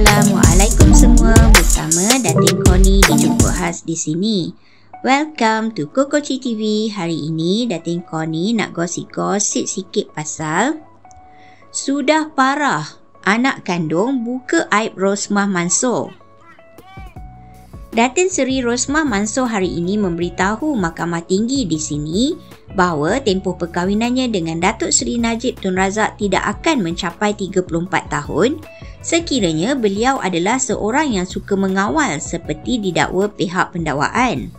Assalamualaikum semua, bersama Datin Connie dijemput khas di sini. Welcome to Kokoci TV. Hari ini Datin Connie nak gosip-gosip sikit pasal sudah parah, anak kandung buka aib Rosmah Mansor. Datin Seri Rosmah Mansor hari ini memberitahu Mahkamah Tinggi di sini bahawa tempoh perkahwinannya dengan Datuk Seri Najib Tun Razak tidak akan mencapai 34 tahun sekiranya beliau adalah seorang yang suka mengawal seperti didakwa pihak pendakwaan.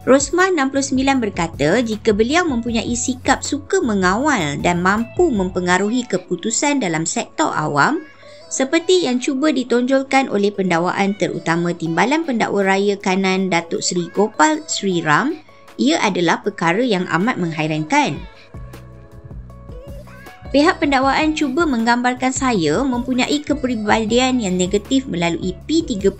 Rosmah 69 berkata jika beliau mempunyai sikap suka mengawal dan mampu mempengaruhi keputusan dalam sektor awam seperti yang cuba ditonjolkan oleh pendakwaan terutama Timbalan Pendakwa Raya Kanan Datuk Seri Gopal Sri Ram, ia adalah perkara yang amat menghairankan. Pihak pendakwaan cuba menggambarkan saya mempunyai kepribadian yang negatif melalui P36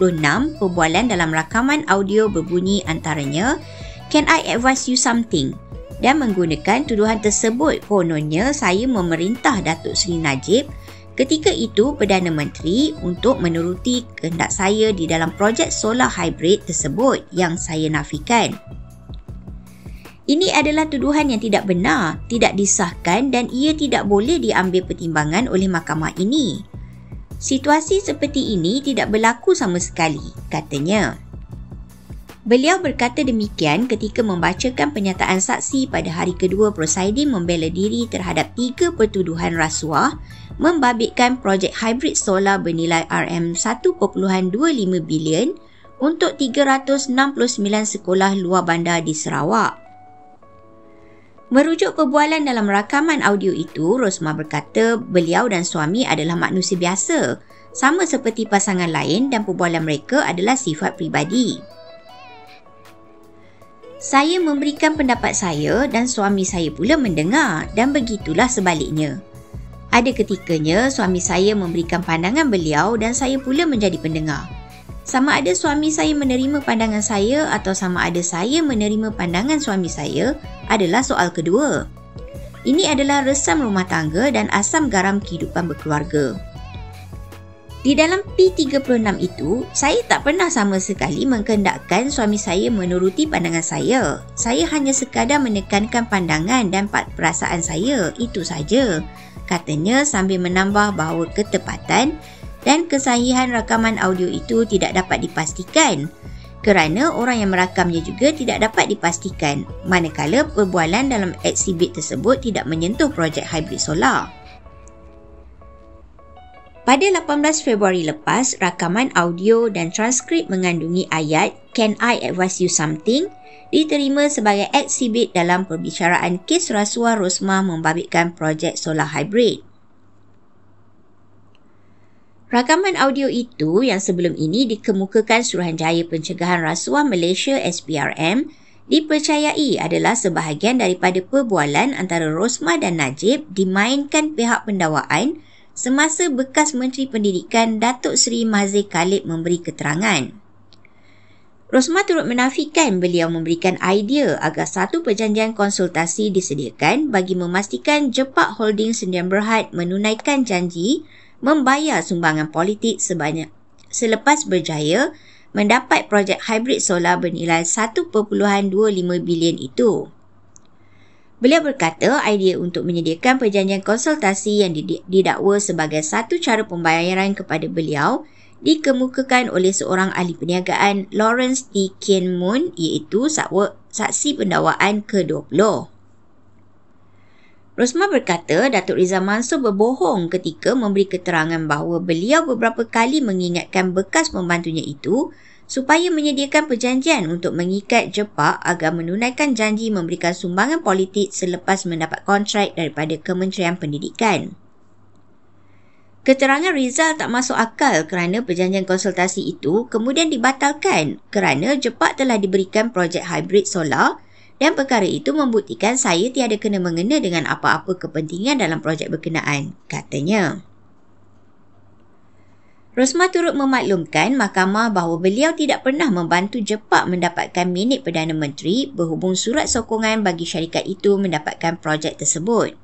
perbualan dalam rakaman audio berbunyi antaranya "Can I advise you something?" dan menggunakan tuduhan tersebut kononnya saya memerintah Datuk Seri Najib ketika itu Perdana Menteri untuk menuruti kehendak saya di dalam projek solar hybrid tersebut yang saya nafikan. Ini adalah tuduhan yang tidak benar, tidak disahkan dan ia tidak boleh diambil pertimbangan oleh mahkamah ini. Situasi seperti ini tidak berlaku sama sekali, katanya. Beliau berkata demikian ketika membacakan pernyataan saksi pada hari kedua prosiding membela diri terhadap 3 pertuduhan rasuah membabitkan projek hybrid solar bernilai RM1.25 bilion untuk 369 sekolah luar bandar di Sarawak. Merujuk perbualan dalam rakaman audio itu, Rosmah berkata beliau dan suami adalah manusia biasa, sama seperti pasangan lain dan perbualan mereka adalah sifat pribadi. Saya memberikan pendapat saya dan suami saya pula mendengar dan begitulah sebaliknya. Ada ketikanya suami saya memberikan pandangan beliau dan saya pula menjadi pendengar. Sama ada suami saya menerima pandangan saya atau sama ada saya menerima pandangan suami saya adalah soal kedua. Ini adalah resam rumah tangga dan asam garam kehidupan berkeluarga. Di dalam P36 itu, saya tak pernah sama sekali mengkehendakkan suami saya menuruti pandangan saya. Saya hanya sekadar menekankan pandangan dan perasaan saya, itu saja, katanya sambil menambah bahawa ketepatan dan kesahihan rakaman audio itu tidak dapat dipastikan kerana orang yang merakamnya juga tidak dapat dipastikan manakala perbualan dalam ekshibit tersebut tidak menyentuh projek hybrid solar. Pada 18 Februari lepas, rakaman audio dan transkrip mengandungi ayat "Can I advise you something?" diterima sebagai ekshibit dalam perbicaraan kes rasuah Rosmah membabitkan projek solar hybrid. Rakaman audio itu yang sebelum ini dikemukakan Suruhanjaya Pencegahan Rasuah Malaysia SPRM dipercayai adalah sebahagian daripada perbualan antara Rosmah dan Najib dimainkan pihak pendakwaan semasa bekas Menteri Pendidikan Datuk Seri Mazir Khalid memberi keterangan. Rosmah turut menafikan beliau memberikan idea agar satu perjanjian konsultasi disediakan bagi memastikan Jepak Holding Sdn Bhd menunaikan janji membayar sumbangan politik selepas berjaya mendapat projek hybrid solar bernilai 1.25 bilion itu. Beliau berkata idea untuk menyediakan perjanjian konsultasi yang didakwa sebagai satu cara pembayaran kepada beliau dikemukakan oleh seorang ahli perniagaan Lawrence T. Kien Moon iaitu saksi pendakwaan ke-20. Rosmah berkata Datuk Rizal Mansor berbohong ketika memberi keterangan bahawa beliau beberapa kali mengingatkan bekas pembantunya itu supaya menyediakan perjanjian untuk mengikat Jepak agar menunaikan janji memberikan sumbangan politik selepas mendapat kontrak daripada Kementerian Pendidikan. Keterangan Rizal tak masuk akal kerana perjanjian konsultasi itu kemudian dibatalkan kerana Jepak telah diberikan projek hybrid solar dan perkara itu membuktikan saya tiada kena-mengena dengan apa-apa kepentingan dalam projek berkenaan, katanya. Rosmah turut memaklumkan mahkamah bahawa beliau tidak pernah membantu Jepak mendapatkan minit Perdana Menteri berhubung surat sokongan bagi syarikat itu mendapatkan projek tersebut.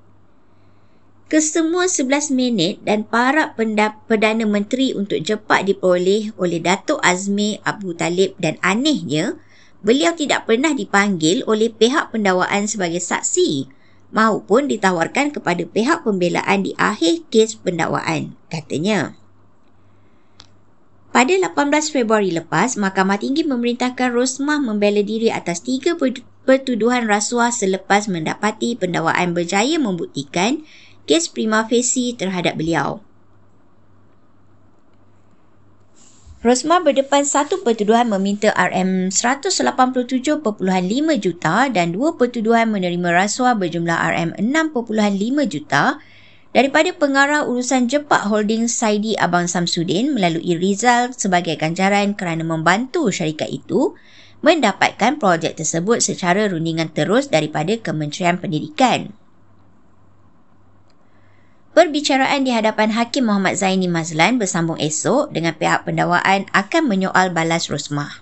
Kesemua 11 minit dan para Perdana Menteri untuk cepat diperoleh oleh Datuk Azmi Abu Talib dan anehnya, beliau tidak pernah dipanggil oleh pihak pendakwaan sebagai saksi maupun ditawarkan kepada pihak pembelaan di akhir kes pendakwaan, katanya. Pada 18 Februari lepas, Mahkamah Tinggi memerintahkan Rosmah membela diri atas 3 pertuduhan rasuah selepas mendapati pendakwaan berjaya membuktikan kes prima facie terhadap beliau. Rosmah berdepan satu pertuduhan meminta RM187.5 juta dan dua pertuduhan menerima rasuah berjumlah RM6.5 juta daripada pengarah urusan Jepak Holdings Saidi Abang Samsudin melalui Rizal sebagai ganjaran kerana membantu syarikat itu mendapatkan projek tersebut secara rundingan terus daripada Kementerian Pendidikan. Perbicaraan di hadapan Hakim Muhammad Zaini Mazlan bersambung esok dengan pihak pendakwaan akan menyoal balas Rosmah.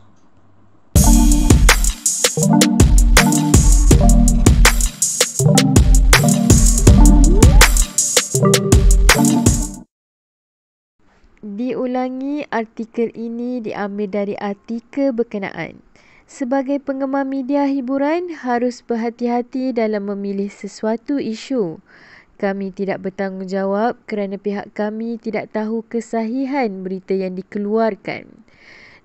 Diulangi, artikel ini diambil dari artikel berkenaan. Sebagai penggemar media hiburan, harus berhati-hati dalam memilih sesuatu isu. Kami tidak bertanggungjawab kerana pihak kami tidak tahu kesahihan berita yang dikeluarkan.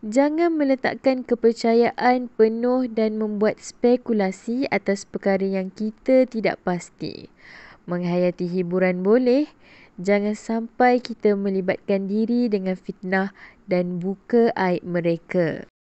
Jangan meletakkan kepercayaan penuh dan membuat spekulasi atas perkara yang kita tidak pasti. Menghayati hiburan boleh, jangan sampai kita melibatkan diri dengan fitnah dan buka aib mereka.